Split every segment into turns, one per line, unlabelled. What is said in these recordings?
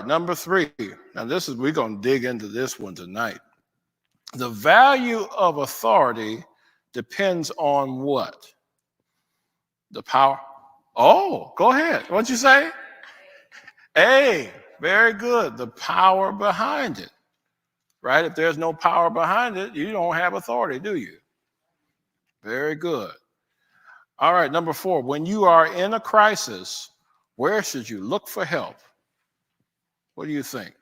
number 3. Now we're going to dig into this one tonight. The value of authority depends on what? The power. Oh, go ahead. What'd you say? Hey, very good. The power behind it, right? If there's no power behind it, you don't have authority, do you? Very good. All right, number 4. When you are in a crisis, where should you look for help? What do you think?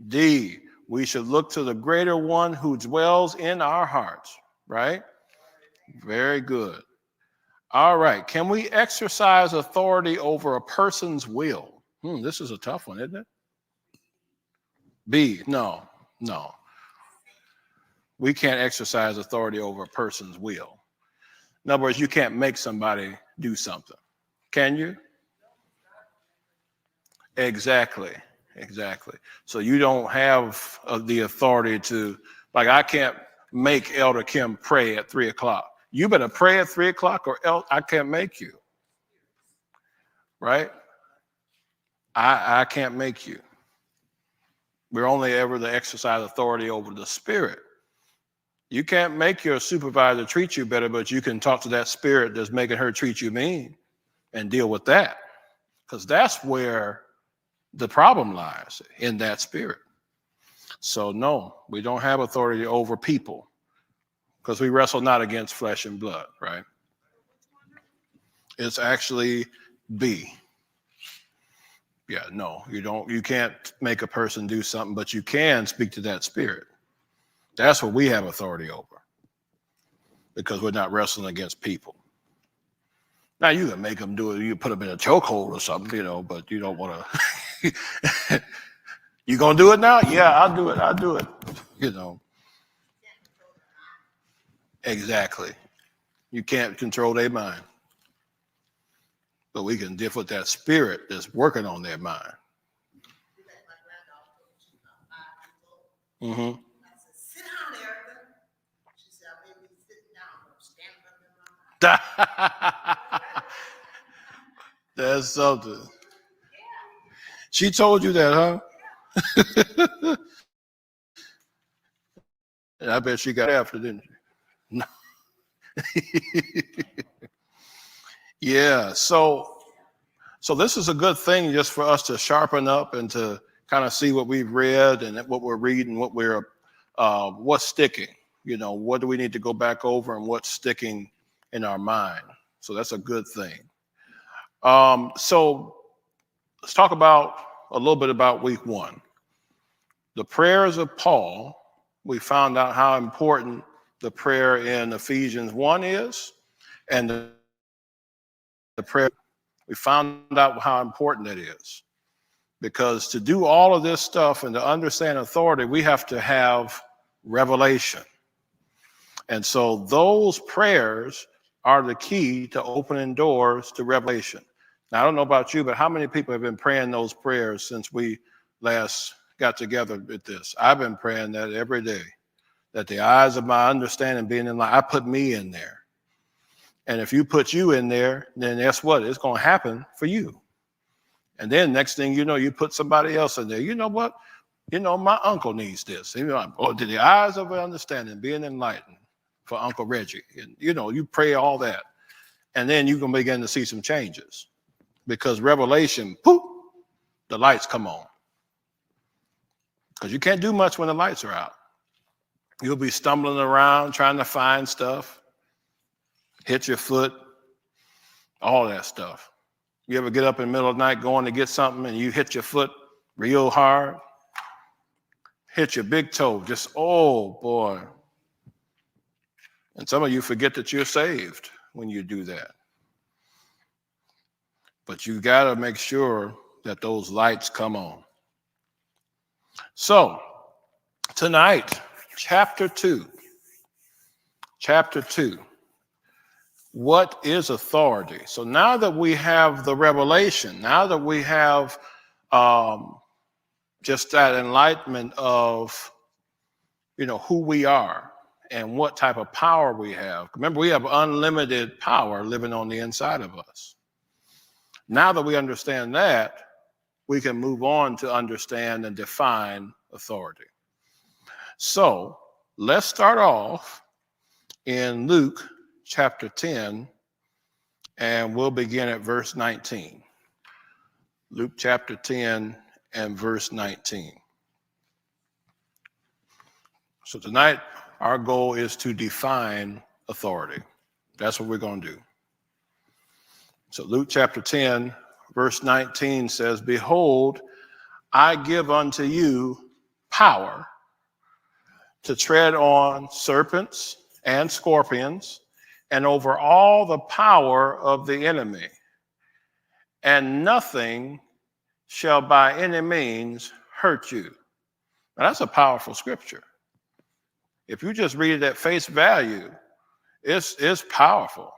D. We should look to the greater one who dwells in our hearts, right? Very good. All right. Can we exercise authority over a person's will? This is a tough one, isn't it? B. No. We can't exercise authority over a person's will. In other words, you can't make somebody do something. Can you? Exactly. So you don't have the authority to, like, I can't make Elder Kim pray at 3:00. You better pray at 3:00 or else I can't make you. Right? I can't make you. We're only ever to exercise authority over the spirit. You can't make your supervisor treat you better, but you can talk to that spirit that's making her treat you mean and deal with that. Because that's where the problem lies, in that spirit. So no, we don't have authority over people because we wrestle not against flesh and blood, right? It's actually B. Yeah, no, you can't make a person do something, but you can speak to that spirit. That's what we have authority over because we're not wrestling against people. Now you can make them do it. You put them in a chokehold or something, but you don't want to. You gonna do it now? Yeah, I'll do it. Exactly. You can't control their mind. But we can deal with that spirit that's working on their mind. Mm-hmm. Sit down, Erica. She said, I may be sitting down, but I'm standing up in my mind. That's something. She told you that, huh? And I bet she got after, didn't she? No. Yeah, so this is a good thing just for us to sharpen up and to kind of see what we've read and what we're reading, what's sticking. What do we need to go back over and what's sticking in our mind. So that's a good thing. So let's talk about a little bit about week 1. The prayers of Paul. We found out how important the prayer in Ephesians 1 is, and the prayer, we found out how important it is. Because to do all of this stuff and to understand authority, we have to have revelation. And so those prayers are the key to opening doors to revelation. Now, I don't know about you, but how many people have been praying those prayers since we last got together with this? I've been praying that every day, that the eyes of my understanding being in line. I put me in there. And if you put you in there, then guess what? It's going to happen for you. And then next thing you know, you put somebody else in there. You know what? My uncle needs this. To the eyes of understanding being enlightened for Uncle Reggie. And, you pray all that. And then you can begin to see some changes. Because revelation, poof, the lights come on. Because you can't do much when the lights are out. You'll be stumbling around trying to find stuff, hit your foot, all that stuff. You ever get up in the middle of the night going to get something and you hit your foot real hard? Hit your big toe, just, oh boy. And some of you forget that you're saved when you do that. But you got to make sure that those lights come on. So, tonight, chapter 2. Chapter 2. What is authority? So now that we have the revelation, now that we have just that enlightenment of, who we are and what type of power we have. Remember, we have unlimited power living on the inside of us. Now that we understand that, we can move on to understand and define authority. So let's start off in Luke chapter 10, and we'll begin at verse 19. Luke chapter 10 and verse 19. So tonight, our goal is to define authority. That's what we're going to do. So Luke chapter 10, verse 19 says, "Behold, I give unto you power to tread on serpents and scorpions and over all the power of the enemy, and nothing shall by any means hurt you." Now, that's a powerful scripture. If you just read it at face value, it's powerful.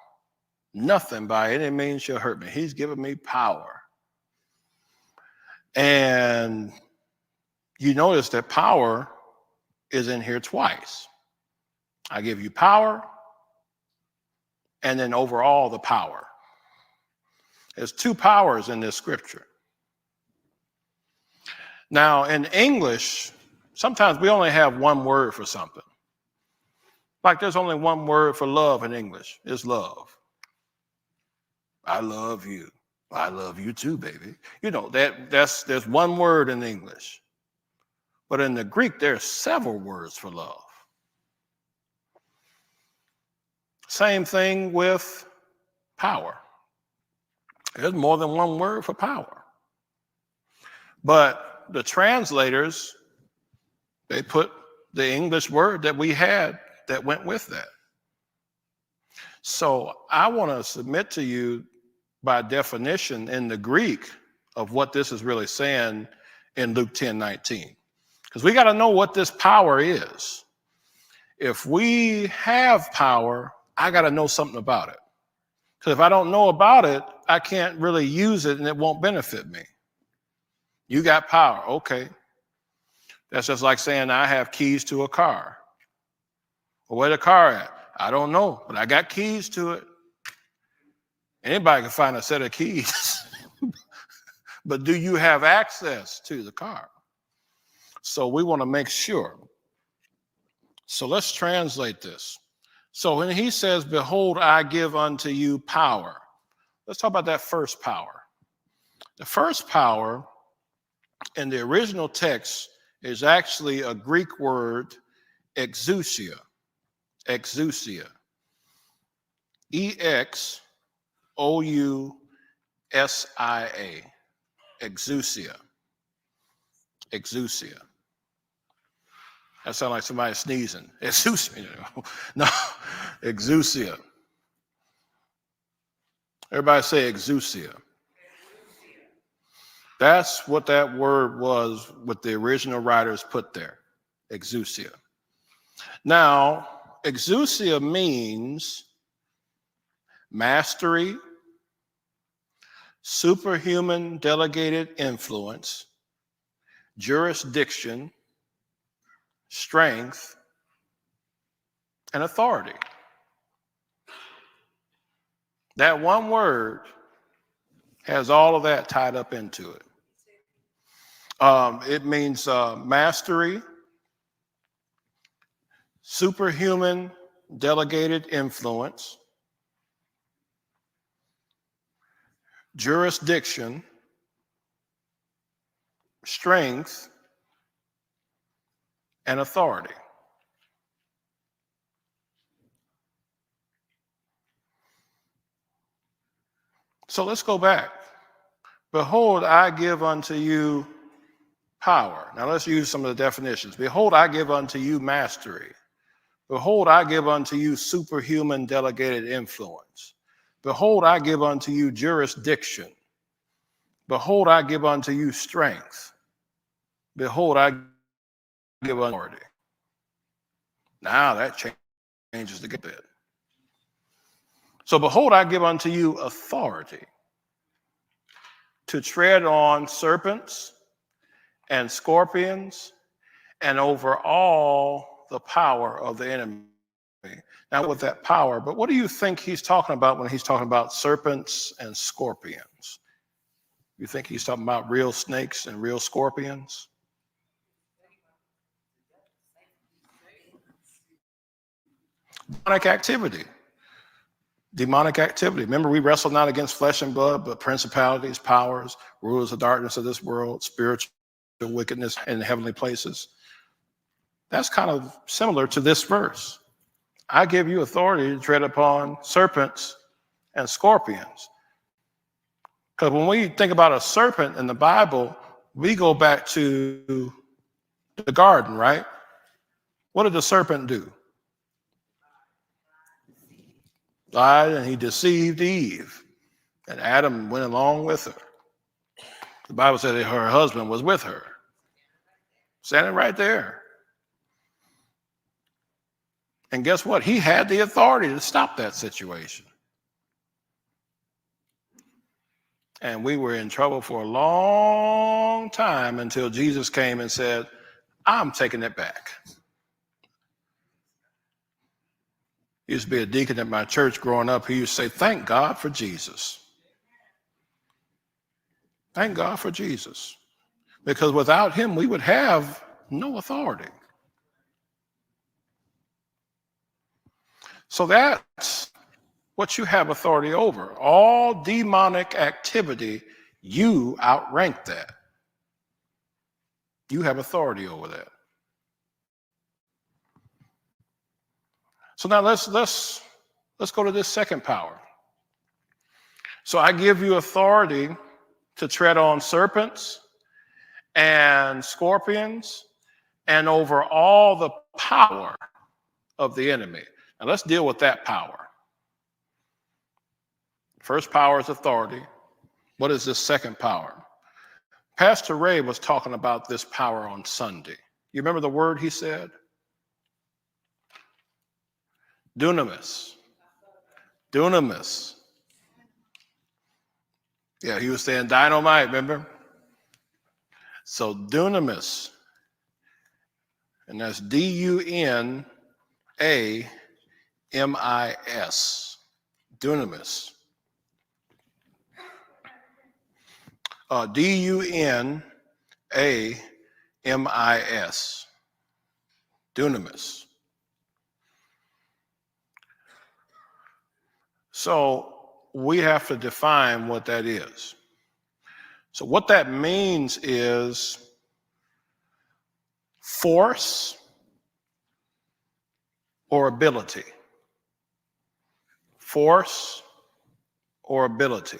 Nothing by any means shall hurt me. He's given me power. And you notice that power is in here twice. I give you power, and then over all the power. There's two powers in this scripture. Now, in English, sometimes we only have one word for something. Like there's only one word for love in English. It's love. I love you. I love you too, baby. You know, there's one word in English. But in the Greek, there's several words for love. Same thing with power. There's more than one word for power. But the translators, they put the English word that we had that went with that. So I want to submit to you by definition in the Greek of what this is really saying in Luke 10:19. Because we got to know what this power is. If we have power, I got to know something about it. Because if I don't know about it, I can't really use it and it won't benefit me. You got power. Okay. That's just like saying I have keys to a car. Well, where the car at? I don't know, but I got keys to it. Anybody can find a set of keys. But do you have access to the car? So we want to make sure. So let's translate this. So when he says, "Behold, I give unto you power," let's talk about that first power. The first power in the original text is actually a Greek word, exousia. Exousia. E-X-O-U-S-I-A. Exousia. Exousia. That sounds like somebody sneezing. Exousia. No, exousia. Everybody say exousia. That's what that word was, what the original writers put there. Exousia. Now, exousia means mastery, superhuman delegated influence, jurisdiction, strength, and authority. That one word has all of that tied up into it. It means mastery, superhuman delegated influence, jurisdiction, strength, and authority. So let's go back. Behold, I give unto you power. Now let's use some of the definitions. Behold, I give unto you mastery. Behold, I give unto you superhuman delegated influence. Behold, I give unto you jurisdiction. Behold, I give unto you strength. Behold, I give authority. Now that changes the bit. So behold, I give unto you authority to tread on serpents and scorpions and over all the power of the enemy. Now with that power, but what do you think he's talking about when he's talking about serpents and scorpions? You think he's talking about real snakes and real scorpions? Demonic activity. Demonic activity. Remember, we wrestle not against flesh and blood, but principalities, powers, rulers of darkness of this world, spiritual wickedness in heavenly places. That's kind of similar to this verse. I give you authority to tread upon serpents and scorpions. Because when we think about a serpent in the Bible, we go back to the garden, right? What did the serpent do? Lied, and he deceived Eve, and Adam went along with her. The Bible said that her husband was with her, standing right there. And guess what? He had the authority to stop that situation. And we were in trouble for a long time until Jesus came and said, I'm taking it back. Used to be a deacon at my church growing up. He used to say, thank God for Jesus. Thank God for Jesus. Because without him, we would have no authority. So that's what you have authority over. All demonic activity, you outrank that. You have authority over that. So now let's go to this second power. So I give you authority to tread on serpents and scorpions and over all the power of the enemy. Now let's deal with that power. First power is authority. What is this second power? Pastor Ray was talking about this power on Sunday. You remember the word he said? Dunamis. Dunamis. Yeah, he was saying dynamite, remember? So dunamis. And that's D-U-N-A-M-I-S. Dunamis. D-U-N-A-M-I-S. Dunamis. So we have to define what that is. So what that means is force or ability. Force or ability.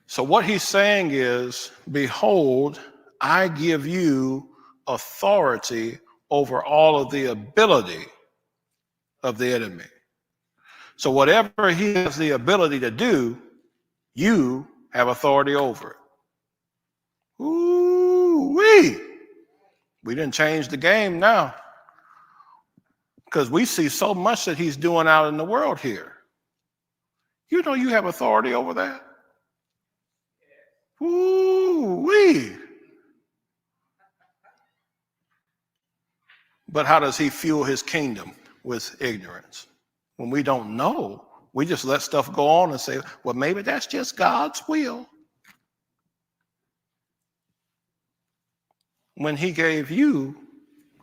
So what he's saying is, behold, I give you authority over all of the ability of the enemy. So whatever he has the ability to do, you have authority over it. Ooh-wee. We didn't change the game now, because we see so much that he's doing out in the world here. You know you have authority over that? Ooh-wee. But how does he fuel his kingdom? With ignorance. When we don't know, we just let stuff go on and say, well, maybe that's just God's will. When he gave you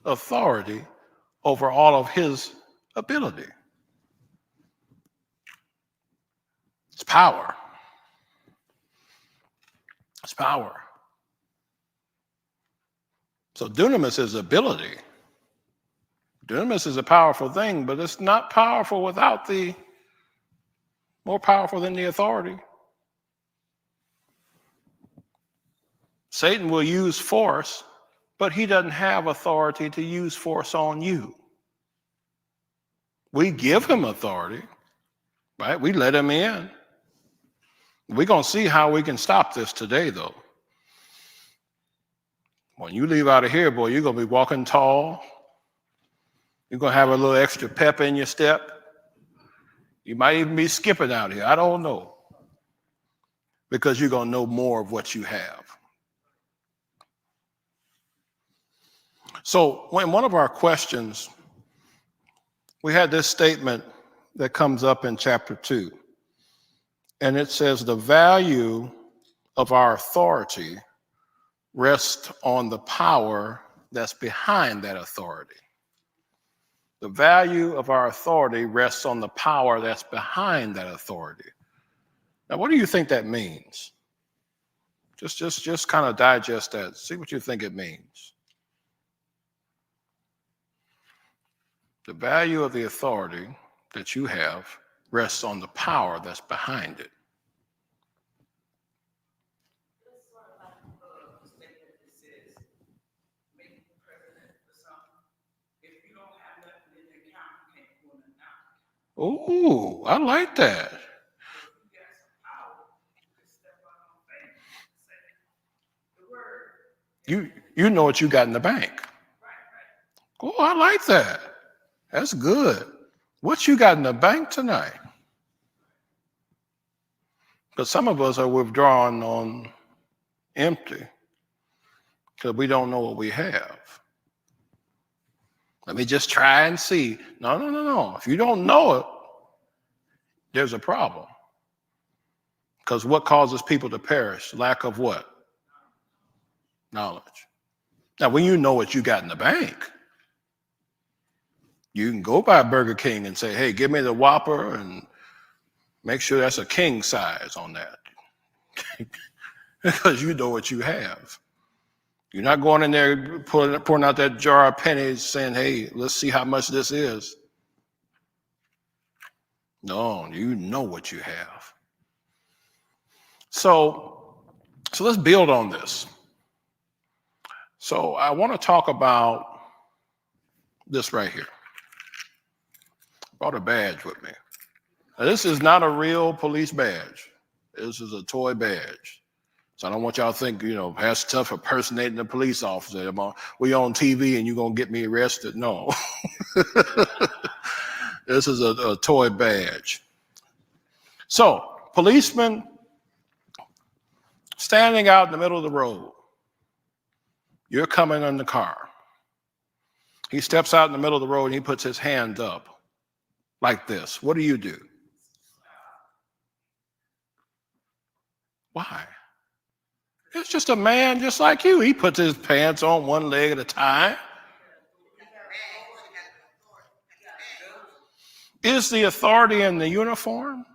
authority over all of his ability. It's power. It's power. So dunamis is ability. Dunamis is a powerful thing, but it's not powerful without more powerful than the authority. Satan will use force, but he doesn't have authority to use force on you. We give him authority, right? We let him in. We're going to see how we can stop this today, though. When you leave out of here, boy, you're going to be walking tall. You're going to have a little extra pep in your step. You might even be skipping out here. I don't know. Because you're going to know more of what you have. So in one of our questions, we had this statement that comes up in chapter 2. And it says the value of our authority rests on the power that's behind that authority. The value of our authority rests on the power that's behind that authority. Now, what do you think that means? Just kind of digest that. See what you think it means. The value of the authority that you have rests on the power that's behind it. Oh, I like that. You know what you got in the bank. Oh, I like that. That's good. What you got in the bank tonight? Because some of us are withdrawing on empty because we don't know what we have. Let me just try and see. No. If you don't know it, there's a problem. Because what causes people to perish? Lack of what? Knowledge. Now, when you know what you got in the bank, you can go by Burger King and say, hey, give me the Whopper and make sure that's a king size on that. Because you know what you have. You're not going in there pouring out that jar of pennies saying, hey, let's see how much this is. No, you know what you have. So let's build on this. So I want to talk about this right here. Brought a badge with me. Now, this is not a real police badge. This is a toy badge. So I don't want y'all to think, that's tough impersonating a police officer. We on TV and you're going to get me arrested. No. This is a toy badge. So, policeman standing out in the middle of the road. You're coming in the car. He steps out in the middle of the road and he puts his hand up like this. What do? Why? It's just a man just like you. He puts his pants on one leg at a time. Is the authority in the uniform?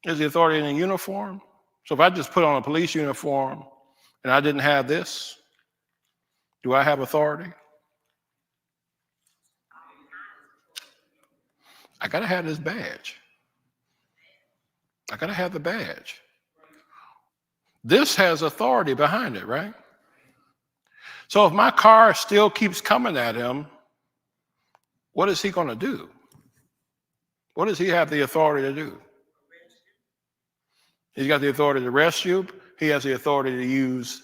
Is the authority in the uniform? So if I just put on a police uniform and I didn't have this, do I have authority? I got to have this badge. I got to have the badge. This has authority behind it, right? So if my car still keeps coming at him, what is he going to do? What does he have the authority to do? He's got the authority to arrest you. He has the authority to use.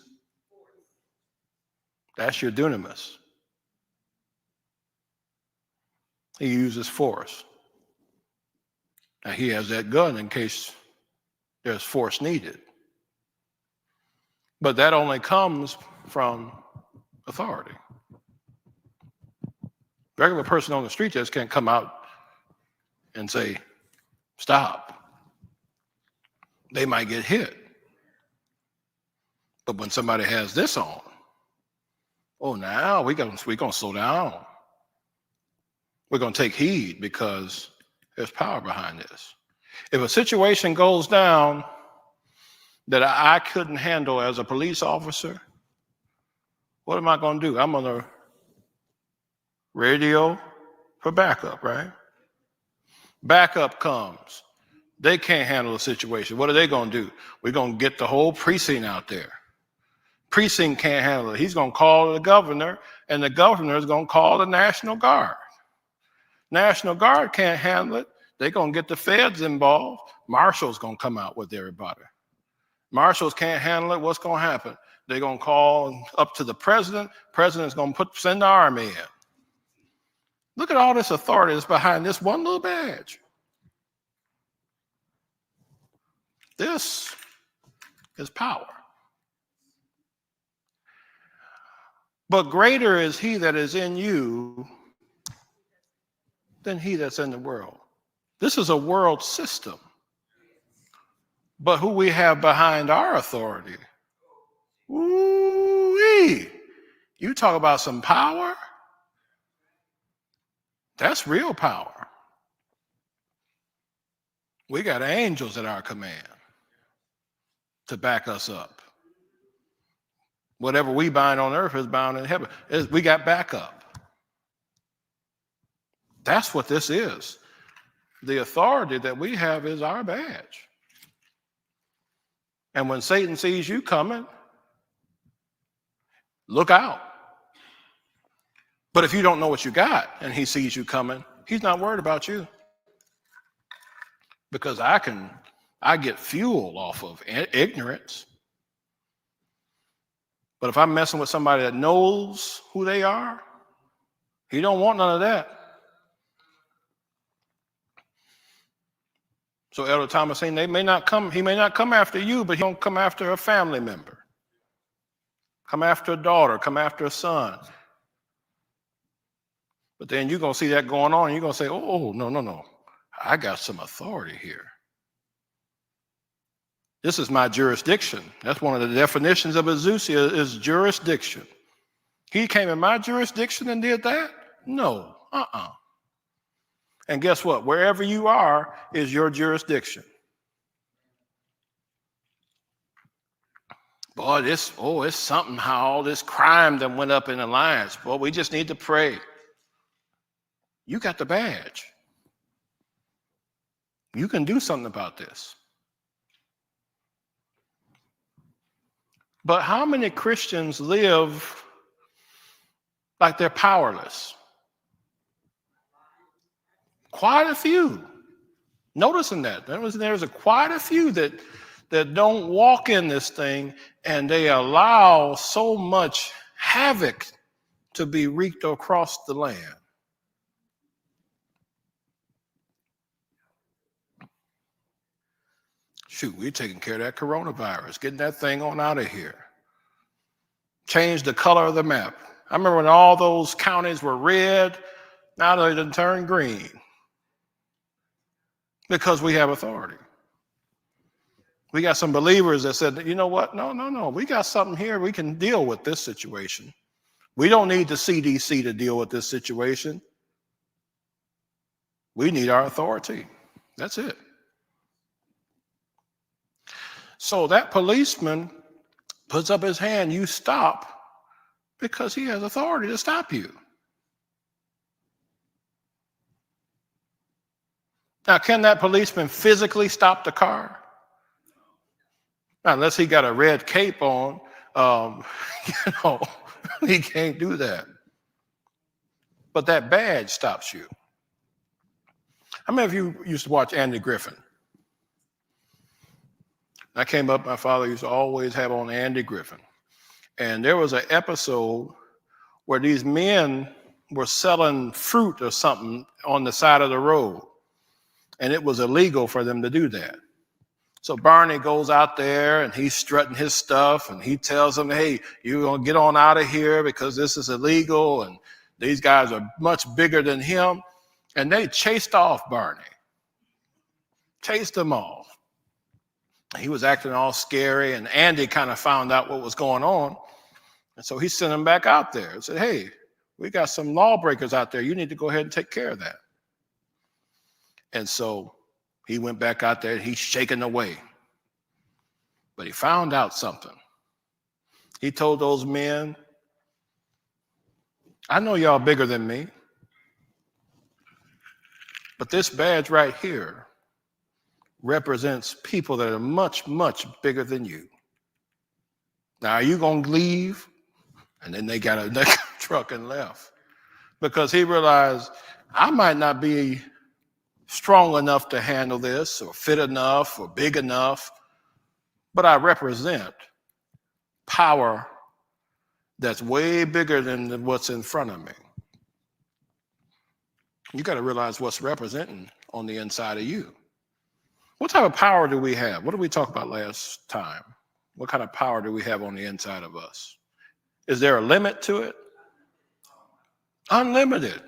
That's your dunamis. He uses force. Now he has that gun in case there's force needed. But that only comes from authority. Regular person on the street just can't come out and say, stop. They might get hit. But when somebody has this on, now we're gonna slow down. We're gonna take heed because there's power behind this. If a situation goes down that I couldn't handle as a police officer, what am I gonna do? I'm gonna radio for backup, right? Backup comes. They can't handle the situation. What are they going to do? We're going to get the whole precinct out there. Precinct can't handle it. He's going to call the governor, and the governor is going to call the National Guard. National Guard can't handle it. They're going to get the feds involved. Marshals going to come out with everybody. Marshals can't handle it. What's going to happen? They're going to call up to the president. President's going to send the army in. Look at all this authority that's behind this one little badge. This is power. But greater is he that is in you than he that's in the world. This is a world system. But who we have behind our authority, ooh-wee, you talk about some power, that's real power. We got angels at our command to back us up. Whatever we bind on earth is bound in heaven. We got backup. That's what this is. The authority that we have is our badge. And when Satan sees you coming, look out. But if you don't know what you got and he sees you coming, he's not worried about you. Because I get fuel off of ignorance. But if I'm messing with somebody that knows who they are, he don't want none of that. So Elder Thomas saying he may not come after you, but he don't come after a family member. Come after a daughter, come after a son. But then you're going to see that going on, and you're going to say, oh, no. I got some authority here. This is my jurisdiction. That's one of the definitions of exousia is jurisdiction. He came in my jurisdiction and did that? No. And guess what? Wherever you are is your jurisdiction. Boy, it's something how all this crime that went up in Alliance. Boy, we just need to pray. You got the badge. You can do something about this. But how many Christians live like they're powerless? Quite a few. Noticing that. There's quite a few that don't walk in this thing, and they allow so much havoc to be wreaked across the land. Shoot, we're taking care of that coronavirus, getting that thing on out of here. Change the color of the map. I remember when all those counties were red, now they done turned green. Because we have authority. We got some believers that said, you know what? No. We got something here. We can deal with this situation. We don't need the CDC to deal with this situation. We need our authority. That's it. So that policeman puts up his hand, you stop, because he has authority to stop you. Now, can that policeman physically stop the car? Now, unless he got a red cape on, he can't do that. But that badge stops you. How many of you used to watch Andy Griffin? I came up, my father used to always have on Andy Griffin. And there was an episode where these men were selling fruit or something on the side of the road. And it was illegal for them to do that. So Barney goes out there and he's strutting his stuff and he tells them, hey, you're going to get on out of here because this is illegal. And these guys are much bigger than him. And they chased off Barney. Chased him off. He was acting all scary, and Andy kind of found out what was going on. And so he sent him back out there and said, hey, we got some lawbreakers out there. You need to go ahead and take care of that. And so he went back out there, and he's shaking away. But he found out something. He told those men, I know y'all bigger than me, but this badge right here represents people that are much, much bigger than you. Now, are you going to leave? And then they got a truck and left. Because he realized, I might not be strong enough to handle this, or fit enough, or big enough, but I represent power that's way bigger than what's in front of me. You got to realize what's representing on the inside of you. What type of power do we have? What did we talk about last time? What kind of power do we have on the inside of us? Is there a limit to it? Unlimited.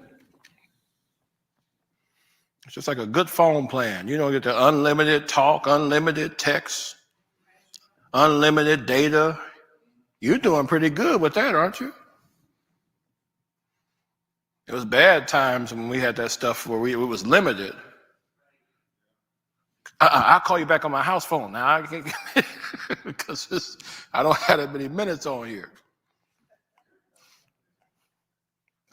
It's just like a good phone plan. You get the unlimited talk, unlimited text, unlimited data. You're doing pretty good with that, aren't you? It was bad times when we had that stuff where it was limited. I'll call you back on my house phone. Now I can't because I don't have that many minutes on here.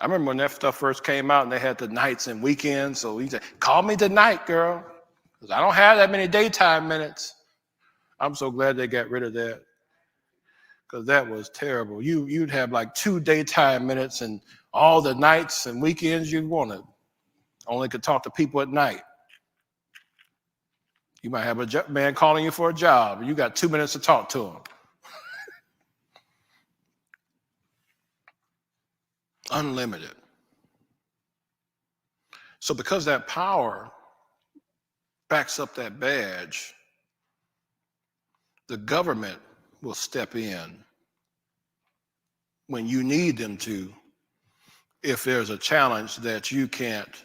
I remember when that stuff first came out and they had the nights and weekends. So he said, call me tonight, girl, because I don't have that many daytime minutes. I'm so glad they got rid of that, because that was terrible. You'd have like 2 daytime minutes and all the nights and weekends you wanted. Only could talk to people at night. You might have a man calling you for a job, and you got 2 minutes to talk to him. Unlimited. So because that power backs up that badge, the government will step in when you need them to, if there's a challenge that you can't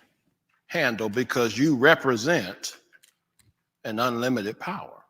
handle, because you represent an unlimited power.